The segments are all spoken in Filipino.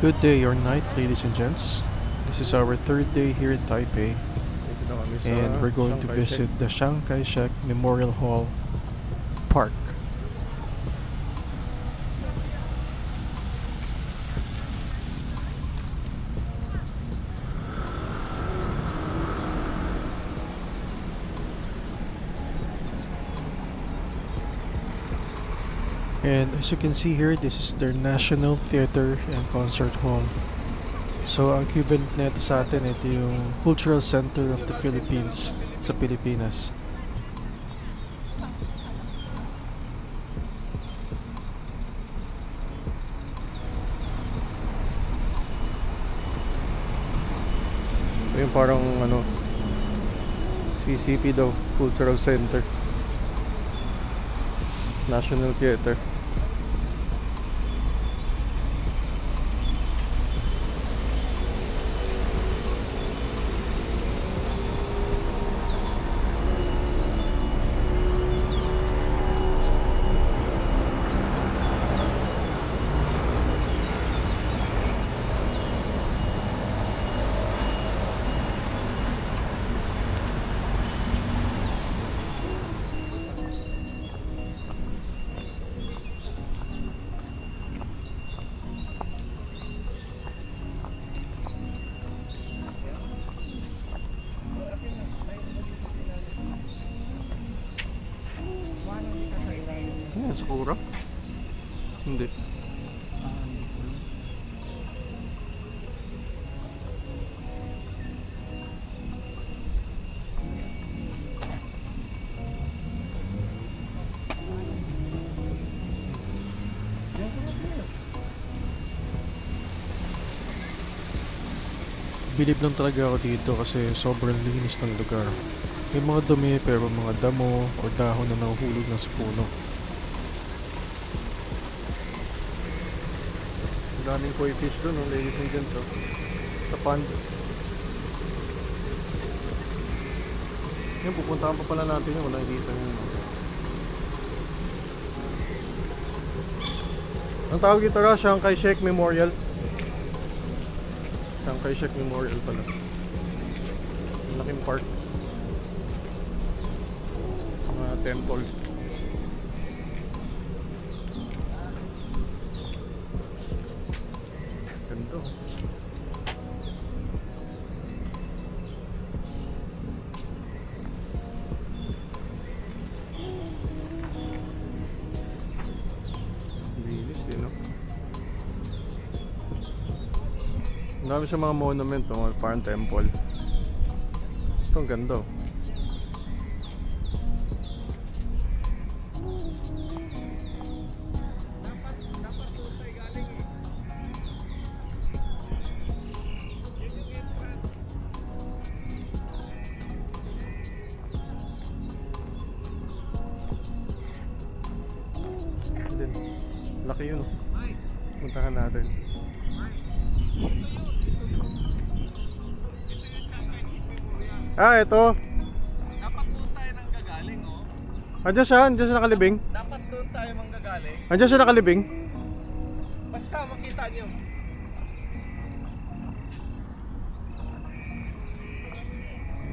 Good day or night, ladies and gents. This is our third day here in Taipei, Dito na kami sa and we're going to Chiang Kai-shek. visit the Chiang Kai-shek Memorial Hall Park. And as you can see here, this is their National Theater and Concert Hall. So ang equivalent na ito sa atin, ito yung Cultural Center of the Philippines sa Pilipinas. Ito yung parang CCP daw, Cultural Center, National Theater. Sakura? Hindi. Bilib lang talaga ako dito kasi sobrang linis ng lugar. May mga dumi pero mga damo o dahon na nahuhulog na sa puno. Ang daming koi fish doon, ladies and gents, sa pond. Yan, pupuntahan pa pala natin yun, wala nakikita yun. Ang tawag dito ra, Chiang Kai-shek Memorial. Chiang Kai-shek Memorial pala. Ang laking park. Mga temple. Ganda. Linis no? Ang dami sa mga monument, parang temple. Ito ang ganda. Din. Laki yun. Puntahan natin. Ito. Dapat doon tayo nang gagaling, oh. Andiyan siya nakalibing. Dapat doon tayo manggagaling. Andiyan siya nakalibing. Basta makita nyo.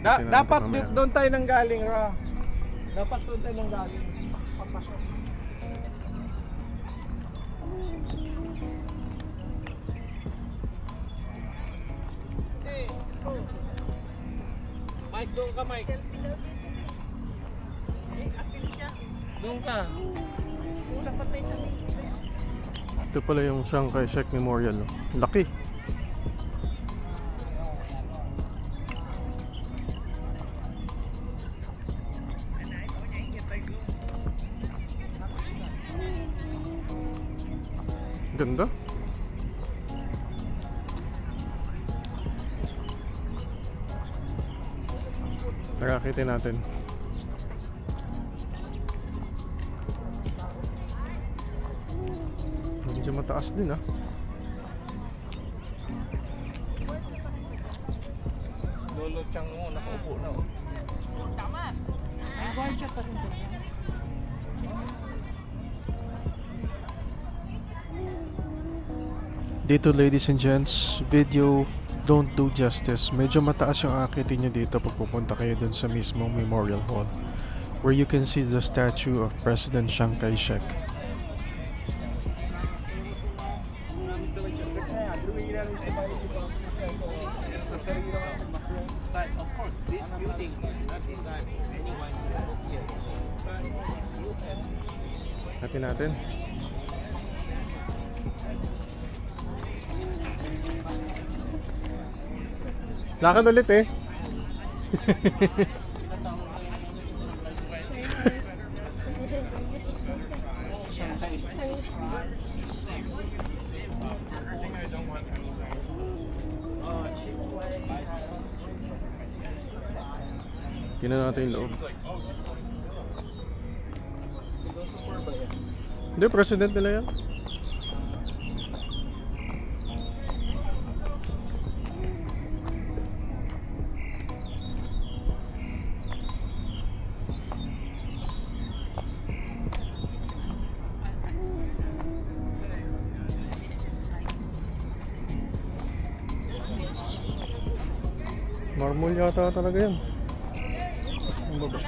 Tingnan Dapat natin mamaya. doon tayo nang galing, Ra. Dapat doon tayo nang galing. Papasok. Oh. Mike, doon ka, Mike. Doon ka. Ito pala yung Chiang Kai-shek Memorial. Laki. Ganda. Nakakitin natin. Medyo mataas din Lolo Chang mo, nakaupo na, oh. May guardia pa rin doon. Dito ladies and gents, video don't do justice. Medyo mataas yung akitin nyo dito pag pupunta kayo dun sa mismong Memorial Hall, where you can see the statue of President Chiang Kai-shek. But of course, this building is not designed for anyone to live here. But you can Happy natin. Lakad ulit eh. Tingnan natin yung loob. Hindi, president nila yan. Marmol yata talaga yan. Ang baba.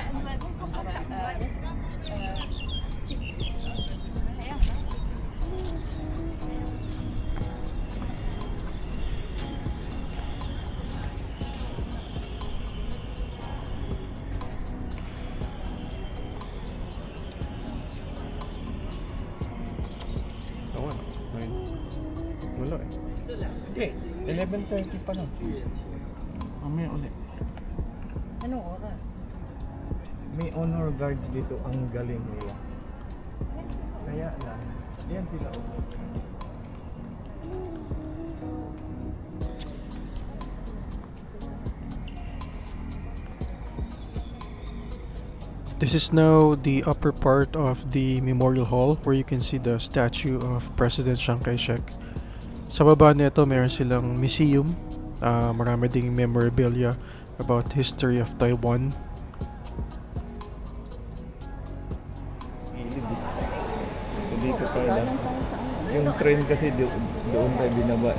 Oo, ayun. Wala eh. Hindi, 11:30 pa lang. Mamaya ulit. Anong oras? May honor guards dito, ang galing nila. Kaya lang, yan sila. This is now the upper part of the Memorial Hall, where you can see the statue of President Chiang Kai-shek. Sa baba nito, meron silang museum. Marami ding memorabilia about history of Taiwan. So dito pala. Yung train kasi doon tayo binaba.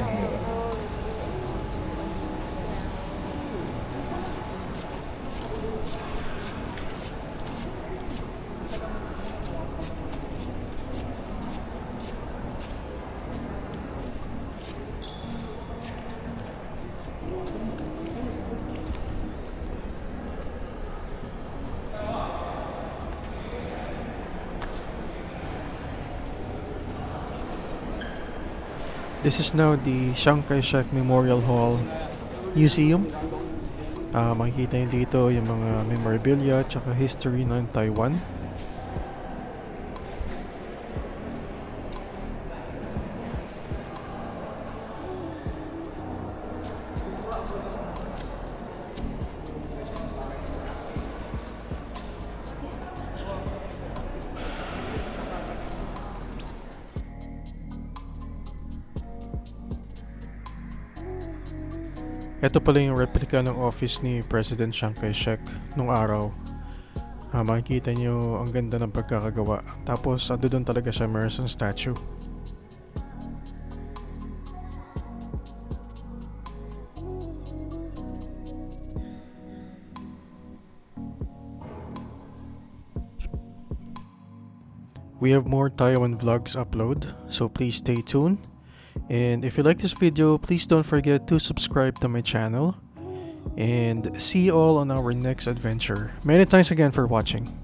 This is now the Chiang Kai-shek Memorial Hall Museum. Makikita nyo dito yung mga memorabilia at history ng Taiwan. Ito pala yung replica ng office ni President Chiang Kai-shek nung araw. Makikita nyo ang ganda ng pagkakagawa. Tapos ando doon talaga siya, meron siyang statue. We have more Taiwan vlogs upload, so please stay tuned. And if you like this video, please don't forget to subscribe to my channel. And see you all on our next adventure. Many thanks again for watching.